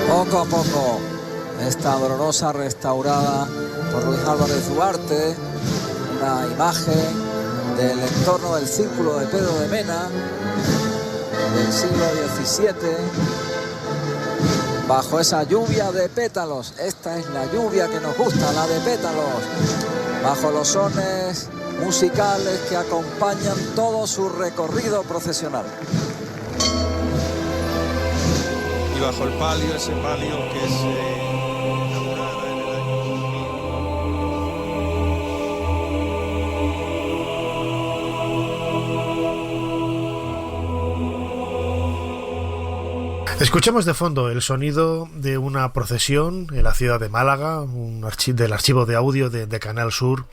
Poco a poco, esta dolorosa restaurada por Luis Álvarez Duarte, una imagen del entorno del Círculo de Pedro de Mena del siglo XVII, bajo esa lluvia de pétalos. Esta es la lluvia que nos gusta, la de pétalos, bajo los sones musicales que acompañan todo su recorrido procesional. Y bajo el palio, ese palio que es inaugurada en el año. Escuchamos de fondo el sonido de una procesión en la ciudad de Málaga, del archivo de audio de Canal Sur,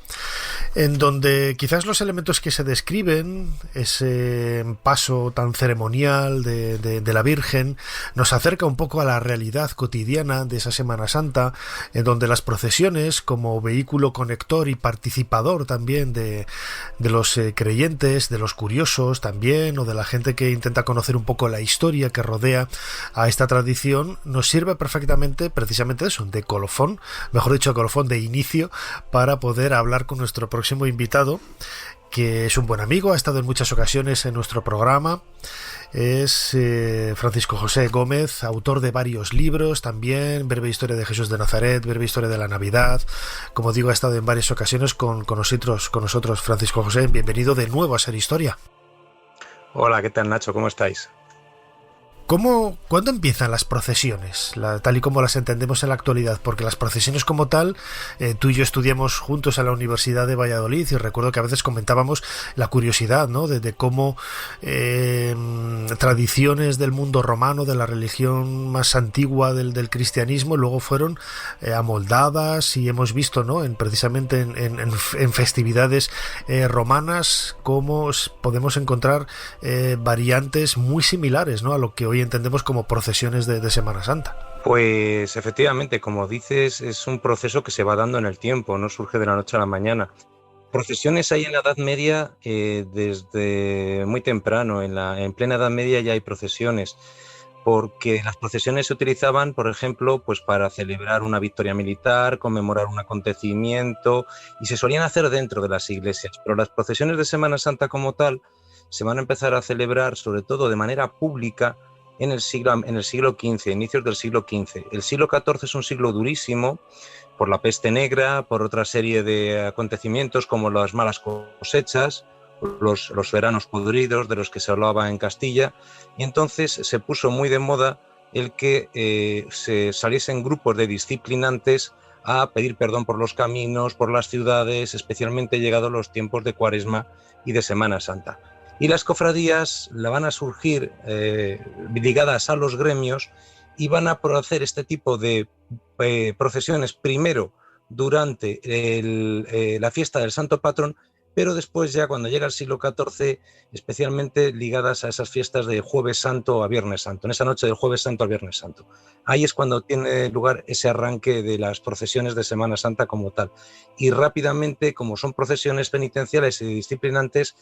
en donde quizás los elementos que se describen, ese paso tan ceremonial de la Virgen, nos acerca un poco a la realidad cotidiana de esa Semana Santa, en donde las procesiones, como vehículo conector y participador también de los creyentes, de los curiosos también, o de la gente que intenta conocer un poco la historia que rodea a esta tradición, nos sirve perfectamente precisamente eso, de colofón, mejor dicho, colofón de inicio, para poder hablar con nuestro próximo invitado, que es un buen amigo, ha estado en muchas ocasiones en nuestro programa. Es Francisco José Gómez, autor de varios libros también, Breve Historia de Jesús de Nazaret, Breve Historia de la Navidad. Como digo, ha estado en varias ocasiones con nosotros. Francisco José, bienvenido de nuevo a Ser Historia. Hola, ¿qué tal, Nacho? ¿Cómo estáis? ¿Cuándo empiezan las procesiones, tal y como las entendemos en la actualidad? Porque las procesiones como tal, tú y yo estudiamos juntos en la Universidad de Valladolid y recuerdo que a veces comentábamos la curiosidad, ¿no?, de cómo tradiciones del mundo romano, de la religión más antigua del cristianismo, luego fueron amoldadas, y hemos visto, ¿no?, precisamente en festividades romanas, cómo podemos encontrar variantes muy similares, ¿no?, a lo que hoy entendemos como procesiones de Semana Santa. Pues efectivamente, como dices, es un proceso que se va dando en el tiempo, no surge de la noche a la mañana. Procesiones hay en la Edad Media desde muy temprano, en plena Edad Media ya hay procesiones, porque las procesiones se utilizaban, por ejemplo, pues para celebrar una victoria militar, conmemorar un acontecimiento, y se solían hacer dentro de las iglesias, pero las procesiones de Semana Santa como tal se van a empezar a celebrar sobre todo de manera pública en el siglo XV, inicios del siglo XV. El siglo XIV es un siglo durísimo por la peste negra, por otra serie de acontecimientos como las malas cosechas, los veranos podridos de los que se hablaba en Castilla, y entonces se puso muy de moda el que se saliesen grupos de disciplinantes a pedir perdón por los caminos, por las ciudades, especialmente llegados los tiempos de Cuaresma y de Semana Santa. Y las cofradías van a surgir ligadas a los gremios y van a hacer este tipo de procesiones primero durante la fiesta del Santo Patrón, pero después ya cuando llega el siglo XIV, especialmente ligadas a esas fiestas de Jueves Santo a Viernes Santo, en esa noche del Jueves Santo al Viernes Santo. Ahí es cuando tiene lugar ese arranque de las procesiones de Semana Santa como tal. Y rápidamente, como son procesiones penitenciales y disciplinantes,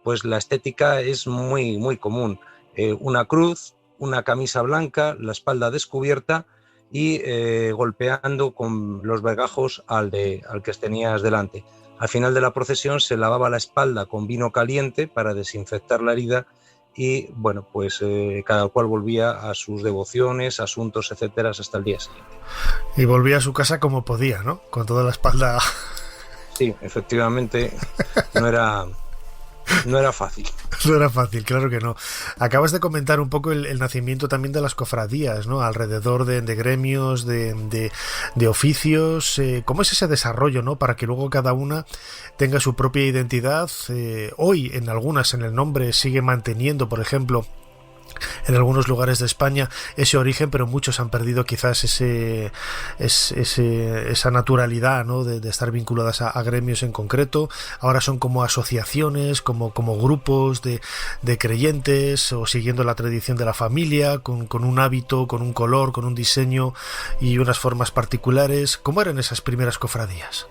pues la estética es muy, muy común. Una cruz, una camisa blanca, la espalda descubierta y golpeando con los vergajos al que tenías delante. Al final de la procesión se lavaba la espalda con vino caliente para desinfectar la herida y, bueno, pues cada cual volvía a sus devociones, asuntos, etcétera, hasta el día siguiente. Y volvía a su casa como podía, ¿no? Con toda la espalda... Sí, efectivamente, no era fácil. No era fácil, claro que no. Acabas de comentar un poco el nacimiento también de las cofradías, ¿no? Alrededor de gremios, de oficios. ¿Cómo es ese desarrollo, ¿no?, para que luego cada una tenga su propia identidad? Hoy, en algunas, en el nombre sigue manteniendo, por ejemplo, en algunos lugares de España ese origen, pero muchos han perdido quizás esa naturalidad, ¿no?, de estar vinculadas a gremios en concreto. Ahora son como asociaciones, como grupos de creyentes, o siguiendo la tradición de la familia, con un hábito, con un color, con un diseño y unas formas particulares. ¿Cómo eran esas primeras cofradías?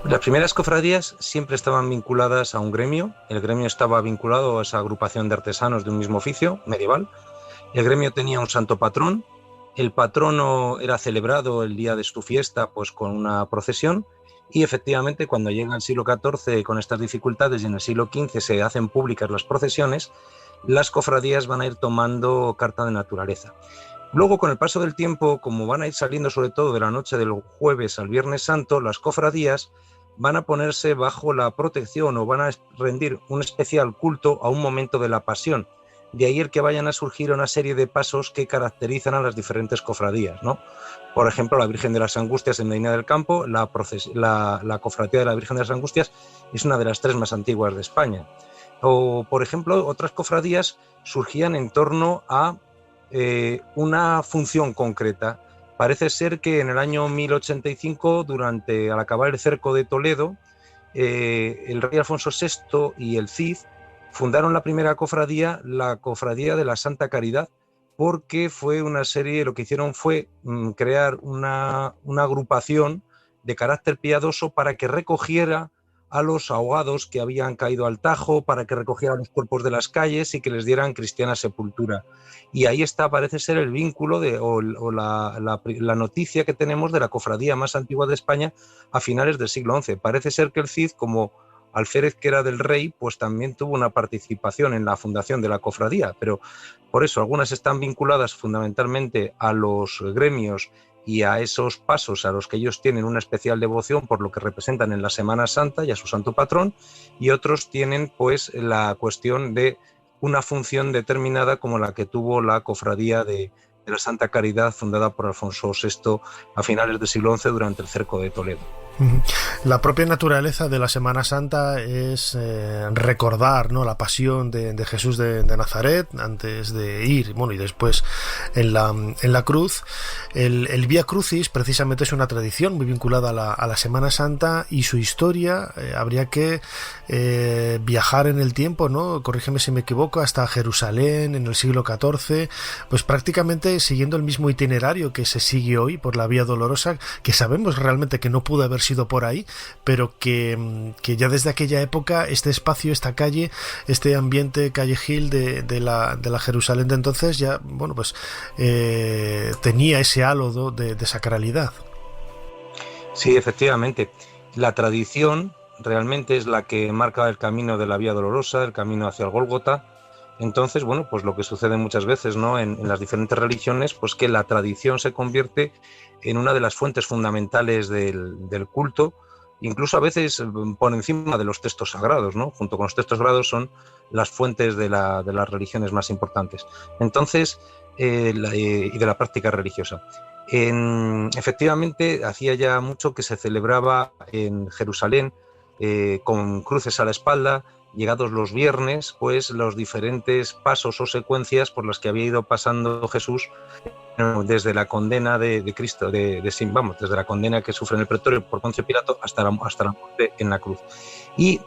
Las primeras cofradías siempre estaban vinculadas a un gremio. El gremio estaba vinculado a esa agrupación de artesanos de un mismo oficio medieval. El gremio tenía un santo patrón, El patrono era celebrado el día de su fiesta pues con una procesión, y efectivamente cuando llega el siglo XIV con estas dificultades y en el siglo XV se hacen públicas las procesiones, las cofradías van a ir tomando carta de naturaleza. Luego, con el paso del tiempo, como van a ir saliendo sobre todo de la noche del jueves al Viernes Santo, las cofradías van a ponerse bajo la protección o van a rendir un especial culto a un momento de la Pasión. De ahí el que vayan a surgir una serie de pasos que caracterizan a las diferentes cofradías, ¿no? Por ejemplo, la Virgen de las Angustias en Medina del Campo, la cofradía de la Virgen de las Angustias es una de las 3 más antiguas de España. O, por ejemplo, otras cofradías surgían en torno a una función concreta. Parece ser que en el año 1085, al acabar el cerco de Toledo, el rey Alfonso VI y el Cid fundaron la primera cofradía, la Cofradía de la Santa Caridad, porque lo que hicieron fue crear una agrupación de carácter piadoso para que recogiera a los ahogados que habían caído al Tajo, para que recogieran los cuerpos de las calles y que les dieran cristiana sepultura. Y ahí está, parece ser, el vínculo la noticia que tenemos de la cofradía más antigua de España a finales del siglo XI. Parece ser que el Cid, como alférez que era del rey, pues también tuvo una participación en la fundación de la cofradía, pero por eso algunas están vinculadas fundamentalmente a los gremios y a esos pasos a los que ellos tienen una especial devoción por lo que representan en la Semana Santa y a su santo patrón, y otros tienen pues la cuestión de una función determinada como la que tuvo la cofradía de la Santa Caridad fundada por Alfonso VI a finales del siglo XI durante el cerco de Toledo. La propia naturaleza de la Semana Santa es recordar, ¿no?, la pasión de Jesús de Nazaret antes de ir, bueno, y después en la cruz. El Vía Crucis precisamente es una tradición muy vinculada a la Semana Santa, y su historia habría que viajar en el tiempo, ¿no? Corrígeme si me equivoco, hasta Jerusalén en el siglo XIV, pues prácticamente siguiendo el mismo itinerario que se sigue hoy por la Vía Dolorosa, que sabemos realmente que no pudo haber sido por ahí, pero que ya desde aquella época este espacio, esta calle, este ambiente callejil de la Jerusalén de entonces ya, bueno, pues tenía ese halo de sacralidad. Sí, efectivamente. La tradición realmente es la que marca el camino de la Vía Dolorosa, el camino hacia el Gólgota. Entonces, bueno, pues lo que sucede muchas veces, ¿no?, en las diferentes religiones, pues que la tradición se convierte en una de las fuentes fundamentales del culto, incluso a veces por encima de los textos sagrados, ¿no? Junto con los textos sagrados son las fuentes de las religiones más importantes. Entonces, y de la práctica religiosa. Efectivamente, hacía ya mucho que se celebraba en Jerusalén con cruces a la espalda, llegados los viernes, pues los diferentes pasos o secuencias por las que había ido pasando Jesús desde la condena de Cristo, desde la condena que sufre en el pretorio por Poncio Pilato hasta la muerte en la cruz. Y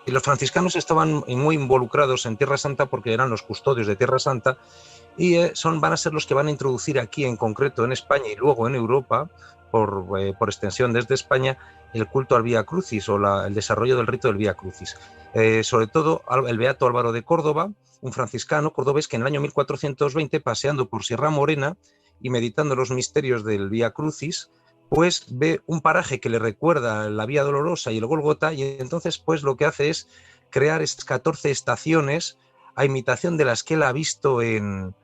los franciscanos estaban muy involucrados en Tierra Santa porque eran los custodios de Tierra Santa, y van a ser los que van a introducir aquí en concreto en España y luego en Europa, por extensión desde España, el culto al Vía Crucis o el desarrollo del rito del Vía Crucis. Sobre todo el beato Álvaro de Córdoba, un franciscano cordobés que en el año 1420, paseando por Sierra Morena y meditando los misterios del Vía Crucis, pues ve un paraje que le recuerda la Vía Dolorosa y el Gólgota, y entonces pues lo que hace es crear estas 14 estaciones a imitación de las que él ha visto en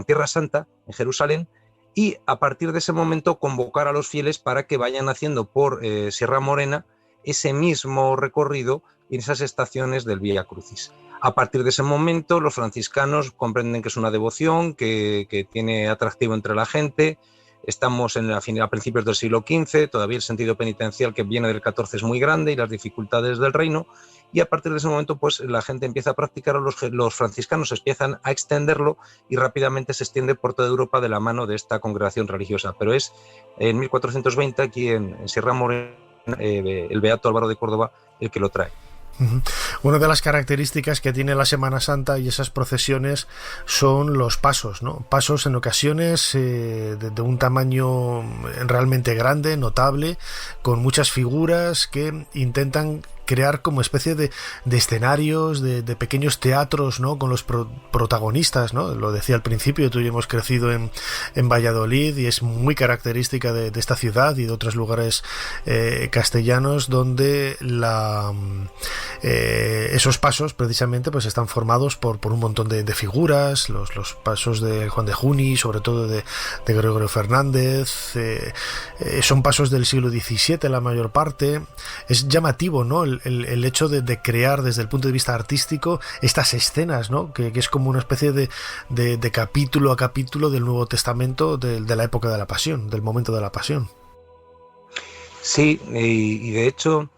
Tierra Santa, en Jerusalén, y a partir de ese momento convocar a los fieles para que vayan haciendo por Sierra Morena ese mismo recorrido en esas estaciones del Vía Crucis. A partir de ese momento los franciscanos comprenden que es una devoción que tiene atractivo entre la gente. Estamos a principios del siglo XV, todavía el sentido penitencial que viene del XIV es muy grande y las dificultades del reino, y a partir de ese momento pues la gente empieza a practicarlo, los franciscanos empiezan a extenderlo y rápidamente se extiende por toda Europa de la mano de esta congregación religiosa. Pero es en 1420 aquí en Sierra Morena el beato Álvaro de Córdoba el que lo trae. Una de las características que tiene la Semana Santa y esas procesiones son los pasos, ¿no? Pasos en ocasiones de un tamaño realmente grande, notable, con muchas figuras que intentan crear como especie de escenarios, de pequeños teatros, ¿no? Con los protagonistas, ¿no? Lo decía al principio, tú y yo hemos crecido en Valladolid y es muy característica de esta ciudad y de otros lugares castellanos donde esos pasos precisamente pues están formados por un montón de figuras, los pasos de Juan de Juni, sobre todo de Gregorio Fernández, son pasos del siglo XVII la mayor parte. Es llamativo, ¿no? El hecho de crear desde el punto de vista artístico estas escenas, ¿no? Que es como una especie de capítulo a capítulo del Nuevo Testamento de la época de la Pasión, del momento de la Pasión. Sí, y de hecho,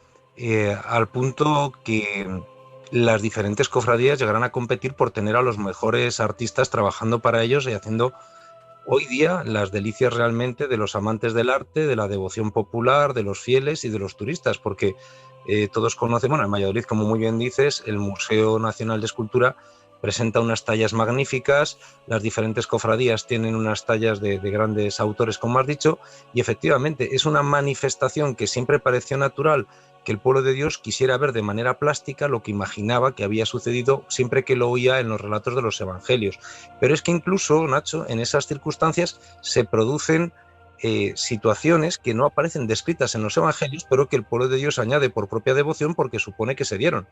al punto que las diferentes cofradías llegarán a competir por tener a los mejores artistas trabajando para ellos y haciendo hoy día las delicias realmente de los amantes del arte, de la devoción popular, de los fieles y de los turistas, porque todos conocen, bueno, en Valladolid, como muy bien dices, el Museo Nacional de Escultura presenta unas tallas magníficas, las diferentes cofradías tienen unas tallas de grandes autores, como has dicho, y efectivamente es una manifestación que siempre pareció natural que el pueblo de Dios quisiera ver de manera plástica lo que imaginaba que había sucedido siempre que lo oía en los relatos de los evangelios. Pero es que incluso, Nacho, en esas circunstancias se producen situaciones que no aparecen descritas en los evangelios, pero que el pueblo de Dios añade por propia devoción porque supone que se dieron.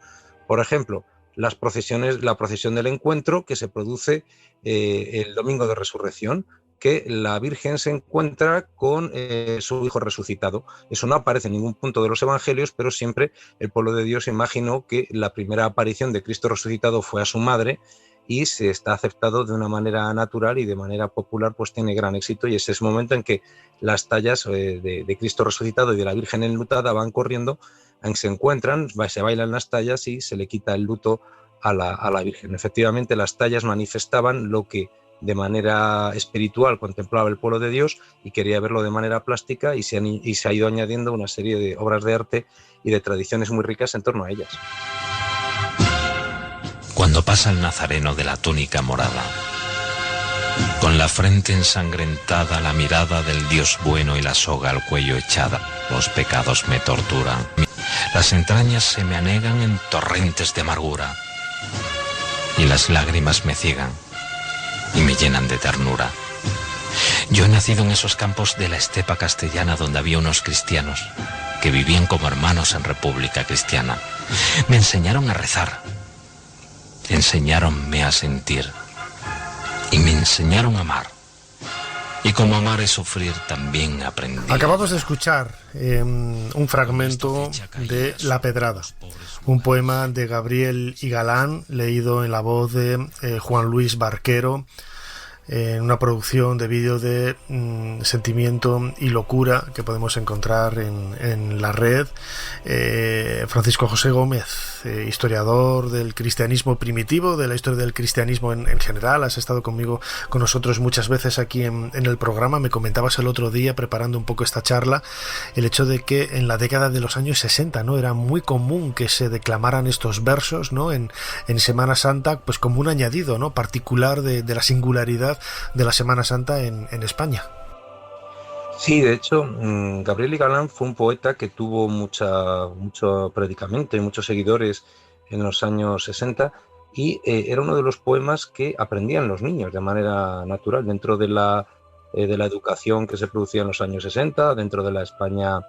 Por ejemplo, las procesiones, la procesión del encuentro que se produce el domingo de resurrección, que la Virgen se encuentra con su Hijo resucitado. Eso no aparece en ningún punto de los evangelios, pero siempre el pueblo de Dios imaginó que la primera aparición de Cristo resucitado fue a su madre y se está aceptado de una manera natural y de manera popular, pues tiene gran éxito, y ese es el momento en que las tallas de Cristo resucitado y de la Virgen enlutada van corriendo, se encuentran, se bailan las tallas y se le quita el luto a la Virgen. Efectivamente, las tallas manifestaban lo que de manera espiritual contemplaba el pueblo de Dios y quería verlo de manera plástica, y se ha ido añadiendo una serie de obras de arte y de tradiciones muy ricas en torno a ellas. Cuando pasa el nazareno de la túnica morada, con la frente ensangrentada, la mirada del Dios bueno y la soga al cuello echada, los pecados me torturan, las entrañas se me anegan en torrentes de amargura y las lágrimas me ciegan y me llenan de ternura. Yo he nacido en esos campos de la estepa castellana donde había unos cristianos que vivían como hermanos en República Cristiana. Me enseñaron a rezar, enseñáronme a sentir y me enseñaron a amar. Y como amar es sufrir, también aprendí. Acabamos de escuchar un fragmento de La Pedrada, un poema de Gabriel y Galán, leído en la voz de Juan Luis Barquero, en una producción de vídeo de Sentimiento y Locura que podemos encontrar en la red. Francisco José Gómez, historiador del cristianismo primitivo, de la historia del cristianismo en general, has estado con nosotros muchas veces aquí en el programa. Me comentabas el otro día, preparando un poco esta charla, el hecho de que en la década de los años 60, ¿no?, era muy común que se declamaran estos versos, ¿no?, en Semana Santa, pues como un añadido, ¿no?, particular de la singularidad de la Semana Santa en España. Sí, de hecho, Gabriel y Galán fue un poeta que tuvo mucho predicamento y muchos seguidores en los años 60, y era uno de los poemas que aprendían los niños de manera natural dentro de la educación que se producía en los años 60, dentro de la España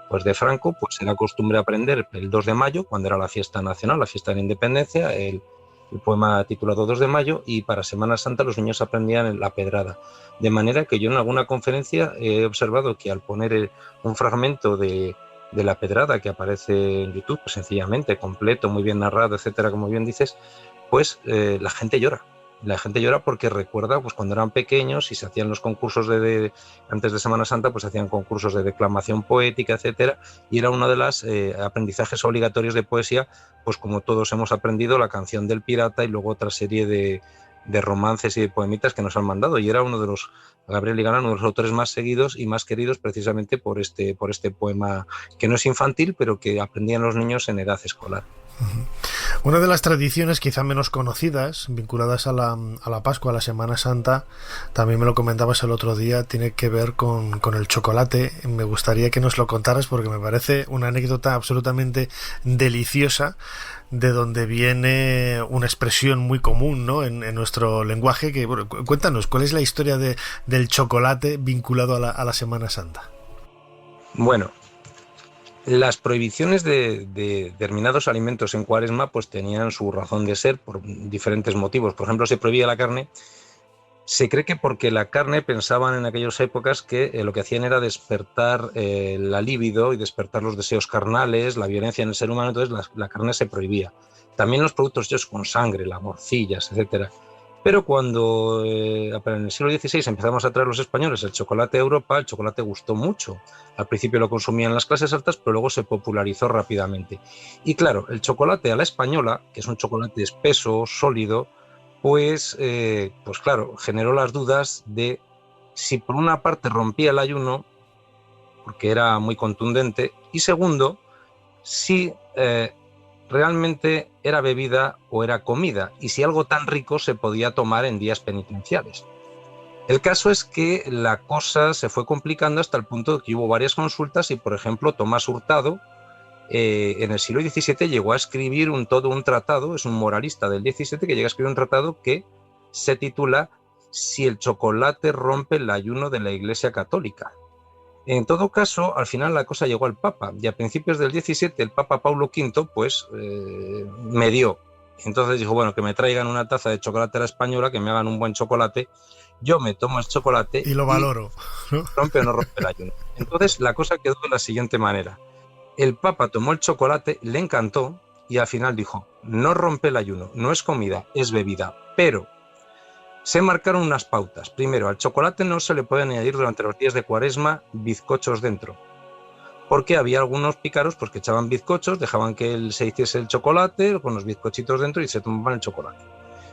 pues de Franco. Pues era costumbre aprender el 2 de mayo, cuando era la fiesta nacional, la fiesta de la independencia, el poema titulado 2 de mayo, y para Semana Santa los niños aprendían La Pedrada. De manera que yo en alguna conferencia he observado que al poner un fragmento de La Pedrada que aparece en YouTube, pues sencillamente, completo, muy bien narrado, etcétera, como bien dices, pues la gente llora. La gente llora porque recuerda pues cuando eran pequeños y se hacían los concursos antes de Semana Santa, pues se hacían concursos de declamación poética, etcétera, y era uno de los aprendizajes obligatorios de poesía, pues como todos hemos aprendido la canción del pirata y luego otra serie de romances y de poemitas que nos han mandado, y era Gabriel y Galán, uno de los autores más seguidos y más queridos precisamente por este poema, que no es infantil, pero que aprendían los niños en edad escolar. Una de las tradiciones quizá menos conocidas, vinculadas a la Pascua, a la Semana Santa, también me lo comentabas el otro día, tiene que ver con el chocolate. Me gustaría que nos lo contaras porque me parece una anécdota absolutamente deliciosa, de donde viene una expresión muy común, ¿no?, en nuestro lenguaje. Que, bueno, cuéntanos, ¿cuál es la historia del chocolate vinculado a la Semana Santa? Bueno, las prohibiciones de determinados alimentos en Cuaresma pues tenían su razón de ser por diferentes motivos. Por ejemplo, se prohibía la carne. Se cree que porque la carne, pensaban en aquellas épocas que lo que hacían era despertar la libido y despertar los deseos carnales, la violencia en el ser humano. Entonces la carne se prohibía. También los productos hechos con sangre, las morcillas, etcétera. Pero cuando en el siglo XVI empezamos a traer los españoles el chocolate a Europa, el chocolate gustó mucho. Al principio lo consumían las clases altas, pero luego se popularizó rápidamente. Y claro, el chocolate a la española, que es un chocolate espeso, sólido, pues claro, generó las dudas de si por una parte rompía el ayuno, porque era muy contundente, y segundo, si realmente era bebida o era comida, y si algo tan rico se podía tomar en días penitenciales. El caso es que la cosa se fue complicando hasta el punto de que hubo varias consultas y, por ejemplo, Tomás Hurtado en el siglo XVII llegó a escribir todo un tratado, es un moralista del XVII que llega a escribir un tratado que se titula Si el chocolate rompe el ayuno de la Iglesia Católica. En todo caso, al final la cosa llegó al Papa, y a principios del 17 el Papa Paulo V medió. Entonces dijo, bueno, que me traigan una taza de chocolate a la española, que me hagan un buen chocolate, yo me tomo el chocolate y lo valoro, ¿no? Rompe o no rompe el ayuno. Entonces la cosa quedó de la siguiente manera. El Papa tomó el chocolate, le encantó y al final dijo, no rompe el ayuno, no es comida, es bebida, pero se marcaron unas pautas. Primero, al chocolate no se le puede añadir durante los días de Cuaresma bizcochos dentro, porque había algunos pícaros pues, que echaban bizcochos, dejaban que se hiciese el chocolate con los bizcochitos dentro y se tomaban el chocolate.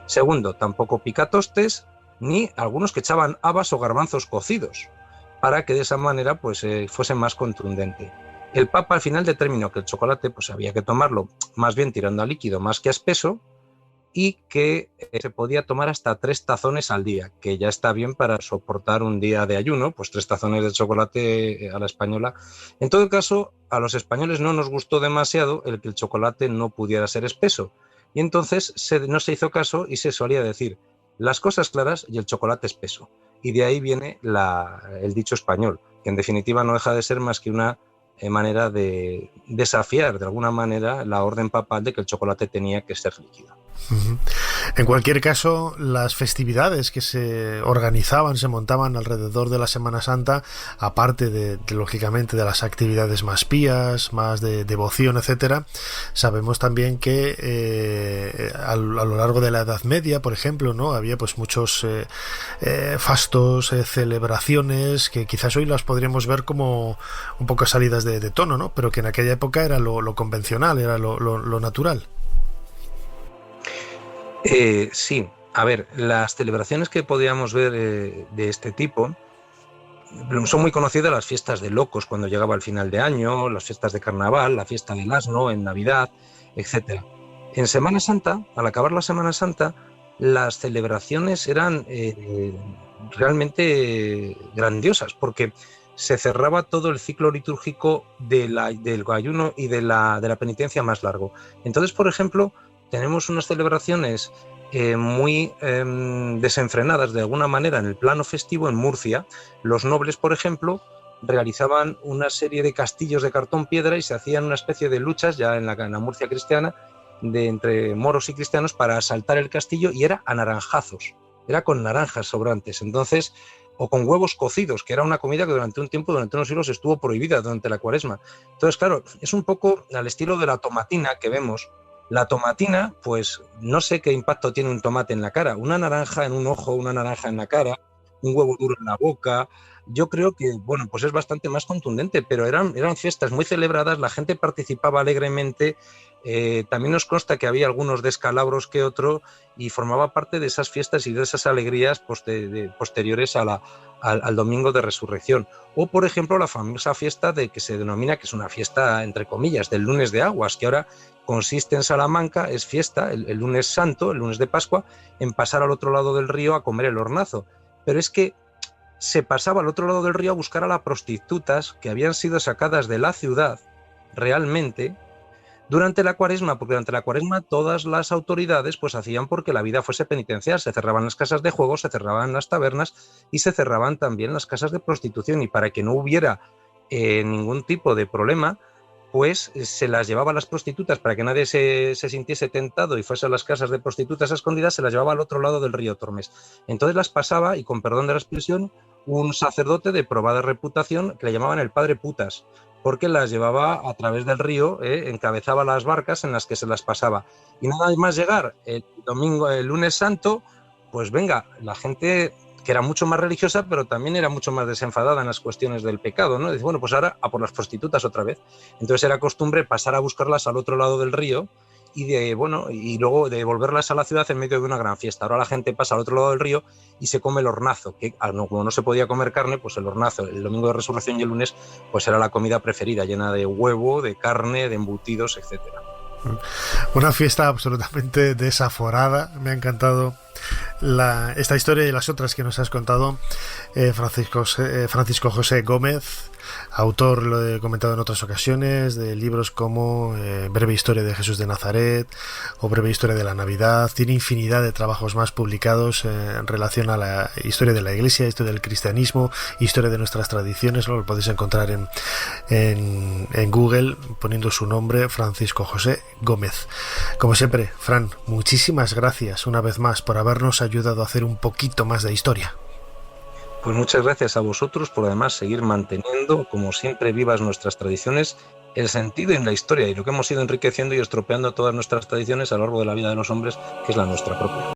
Segundo, tampoco picatostes, ni algunos que echaban habas o garbanzos cocidos, para que de esa manera pues, fuese más contundente. El Papa al final determinó que el chocolate pues, había que tomarlo más bien tirando a líquido más que a espeso, y que se podía tomar hasta 3 tazones al día, que ya está bien para soportar un día de ayuno, pues 3 tazones de chocolate a la española. En todo caso, a los españoles no nos gustó demasiado el que el chocolate no pudiera ser espeso, y entonces no se hizo caso y se solía decir las cosas claras y el chocolate espeso. Y de ahí viene el dicho español, que en definitiva no deja de ser más que una manera de desafiar de alguna manera la orden papal de que el chocolate tenía que ser líquido. En cualquier caso, las festividades que se organizaban, se montaban alrededor de la Semana Santa, aparte lógicamente de las actividades más pías, más de devoción, etcétera, sabemos también que a lo largo de la Edad Media, por ejemplo, ¿no?, había pues muchos fastos, celebraciones que quizás hoy las podríamos ver como un poco salidas de tono, ¿no?, pero que en aquella época era lo convencional, era lo natural. Sí, a ver, las celebraciones que podíamos ver de este tipo son muy conocidas, las fiestas de locos cuando llegaba el final de año, las fiestas de carnaval, la fiesta del asno en Navidad, etc. En Semana Santa, al acabar la Semana Santa, las celebraciones eran realmente grandiosas, porque se cerraba todo el ciclo litúrgico del ayuno y de la penitencia más largo. Entonces, por ejemplo, tenemos unas celebraciones muy desenfrenadas de alguna manera en el plano festivo en Murcia. Los nobles, por ejemplo, realizaban una serie de castillos de cartón piedra y se hacían una especie de luchas ya en la Murcia cristiana entre moros y cristianos para asaltar el castillo, y era a naranjazos, era con naranjas sobrantes. Entonces, o con huevos cocidos, que era una comida que durante unos siglos estuvo prohibida durante la Cuaresma. Entonces, claro, es un poco al estilo de la tomatina que vemos. La tomatina, pues no sé qué impacto tiene un tomate en la cara, una naranja en un ojo, una naranja en la cara, un huevo duro en la boca. Yo creo que, bueno, pues es bastante más contundente, pero eran fiestas muy celebradas, la gente participaba alegremente. También nos consta que había algunos descalabros que otro, y formaba parte de esas fiestas y de esas alegrías posteriores a al domingo de resurrección. O, por ejemplo, la famosa fiesta que se denomina, que es una fiesta, entre comillas, del lunes de aguas, que ahora consiste en Salamanca, es fiesta, el lunes santo, el lunes de Pascua, en pasar al otro lado del río a comer el hornazo. Pero es que se pasaba al otro lado del río a buscar a las prostitutas que habían sido sacadas de la ciudad realmente durante la Cuaresma, porque durante la Cuaresma todas las autoridades pues hacían porque la vida fuese penitencial, se cerraban las casas de juego, se cerraban las tabernas y se cerraban también las casas de prostitución, y para que no hubiera ningún tipo de problema, pues se las llevaba a las prostitutas, para que nadie se sintiese tentado y fuese a las casas de prostitutas a escondidas, se las llevaba al otro lado del río Tormes. Entonces las pasaba, y con perdón de la expresión, un sacerdote de probada reputación que le llamaban el padre putas, porque las llevaba a través del río, encabezaba las barcas en las que se las pasaba. Y nada más llegar el lunes santo, pues venga, la gente que era mucho más religiosa, pero también era mucho más desenfadada en las cuestiones del pecado, ¿no? Dice, bueno, pues ahora a por las prostitutas otra vez. Entonces era costumbre pasar a buscarlas al otro lado del río y luego devolverlas a la ciudad en medio de una gran fiesta. Ahora la gente pasa al otro lado del río y se come el hornazo, que como no se podía comer carne, pues el hornazo, el domingo de resurrección y el lunes, pues era la comida preferida, llena de huevo, de carne, de embutidos, etcétera. Una fiesta absolutamente desaforada. Me ha encantado esta historia y las otras que nos has contado, Francisco José Gómez, autor, lo he comentado en otras ocasiones, de libros como Breve Historia de Jesús de Nazaret o Breve Historia de la Navidad. Tiene infinidad de trabajos más publicados en relación a la historia de la Iglesia, historia del cristianismo, historia de nuestras tradiciones, ¿no? Lo podéis encontrar en Google poniendo su nombre, Francisco José Gómez. Como siempre, Fran, muchísimas gracias una vez más por habernos ayudado a hacer un poquito más de historia. Pues muchas gracias a vosotros por además seguir manteniendo, como siempre, vivas nuestras tradiciones, el sentido en la historia y lo que hemos ido enriqueciendo y estropeando todas nuestras tradiciones a lo largo de la vida de los hombres, que es la nuestra propia.